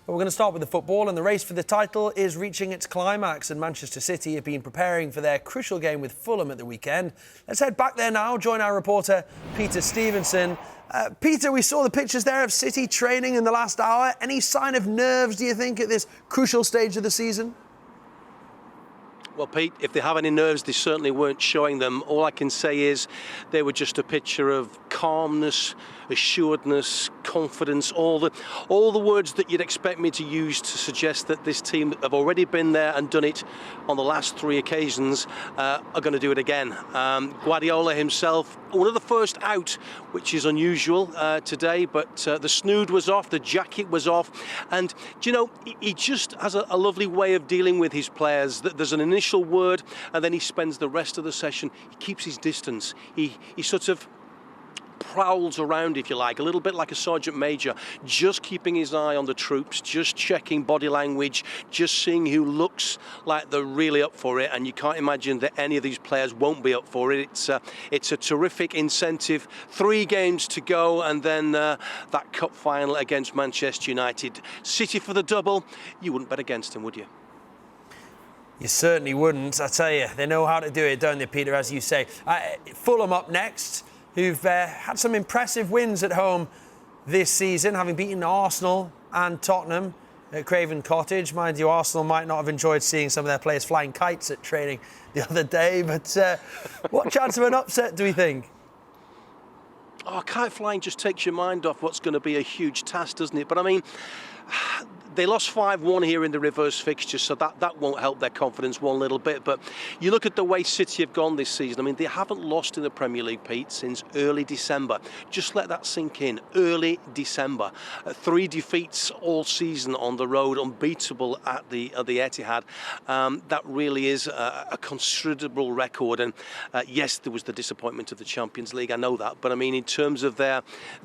But we're going to start with the football, and the race for the title is reaching its climax, and Manchester City have been preparing for their crucial game with Fulham at the weekend. Let's head back there now, join our reporter Peter Stevenson. Peter, we saw the pictures there of City training in the last hour. Any sign of nerves, do you think, at this crucial stage of the season? Well, Pete, if they have any nerves, they certainly weren't showing them. All I can say is they were just a picture of calmness, assuredness, confidence, all the words that you'd expect me to use to suggest that this team have already been there and done it on the last three occasions, are going to do it again. Guardiola himself, one of the first out, which is unusual today, but the snood was off, the jacket was off, and do you know, he just has a lovely way of dealing with his players. There's an initial word, and then he spends the rest of the session, he keeps his distance, he sort of prowls around, if you like, a little bit like a sergeant major, just keeping his eye on the troops, just checking body language, just seeing who looks like they're really up for it. And you can't imagine that any of these players won't be up for it. It's a terrific incentive. 3 games to go, and then that cup final against Manchester United. City for the double. You wouldn't bet against them, would you? You certainly wouldn't. I tell you, they know how to do it, don't they, Peter, as you say. Fulham up next, who've had some impressive wins at home this season, having beaten Arsenal and Tottenham at Craven Cottage. Mind you, Arsenal might not have enjoyed seeing some of their players flying kites at training the other day, but what chance of an upset do we think? Oh, kite flying just takes your mind off what's going to be a huge task, doesn't it? But I mean, they lost 5-1 here in the reverse fixture, so that won't help their confidence one little bit. But you look at the way City have gone this season. I mean, they haven't lost in the Premier League, Pete, since early December. Just let that sink in. Early December. 3 defeats all season on the road, unbeatable at the Etihad. That really is a considerable record. And yes, there was the disappointment of the Champions League. I know that. But I mean, in terms of their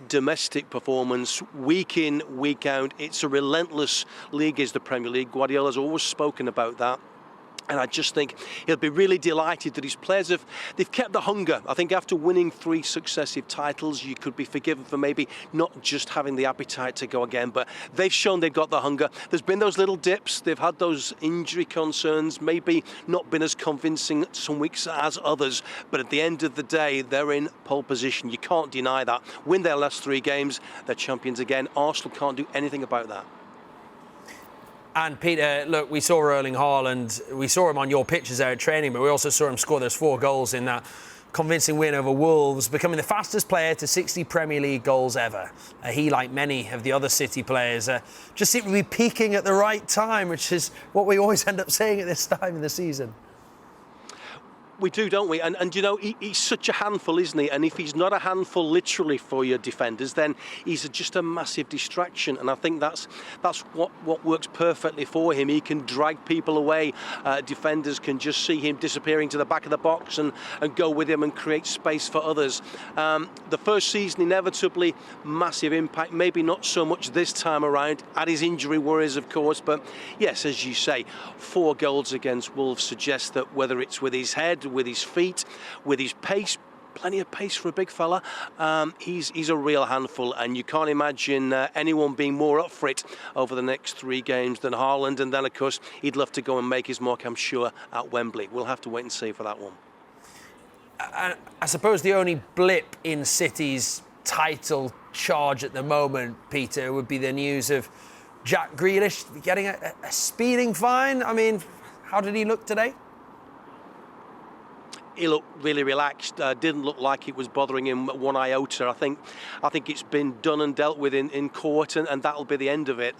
domestic performance, week in, week out, it's a relentless league is the Premier League. Guardiola's always spoken about that. And I just think he'll be really delighted that his players they've kept the hunger. I think after winning 3 successive titles, you could be forgiven for maybe not just having the appetite to go again, but they've shown they've got the hunger. There's been those little dips. They've had those injury concerns, maybe not been as convincing some weeks as others, but at the end of the day, they're in pole position. You can't deny that. Win their last 3 games, they're champions again. Arsenal can't do anything about that. And Peter, look, we saw Erling Haaland, we saw him on your pitches there at training, but we also saw him score those 4 goals in that convincing win over Wolves, becoming the fastest player to 60 Premier League goals ever. He, like many of the other City players, just seemed to be peaking at the right time, which is what we always end up saying at this time in the season. We do, don't we? And you know, he's such a handful, isn't he? And if he's not a handful literally for your defenders, then he's just a massive distraction. And I think that's what works perfectly for him. He can drag people away. Defenders can just see him disappearing to the back of the box and go with him and create space for others. The first season, inevitably, massive impact. Maybe not so much this time around. Had his injury worries, of course. But yes, as you say, 4 goals against Wolves suggests that whether it's with his head, with his feet, with his pace, plenty of pace for a big fella, he's a real handful, and you can't imagine anyone being more up for it over the next 3 games than Haaland. And then, of course, he'd love to go and make his mark, I'm sure, at Wembley. We'll have to wait and see for that one. I suppose the only blip in City's title charge at the moment, Peter, would be the news of Jack Grealish getting a speeding fine. I mean, how did he look today? He looked really relaxed. Didn't look like it was bothering him one iota. I think it's been done and dealt with in court, and that'll be the end of it.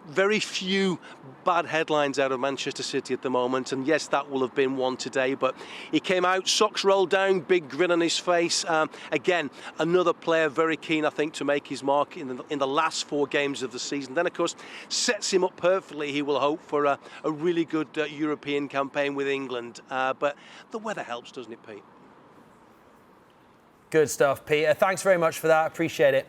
Very few bad headlines out of Manchester City at the moment, and yes, that will have been one today. But he came out, socks rolled down, big grin on his face. Again, another player very keen, I think, to make his mark in the last 4 games of the season. Then, of course, sets him up perfectly. He will hope for a really good European campaign with England. But the weather helps, doesn't it, Pete? Good stuff, Peter. Thanks very much for that. Appreciate it.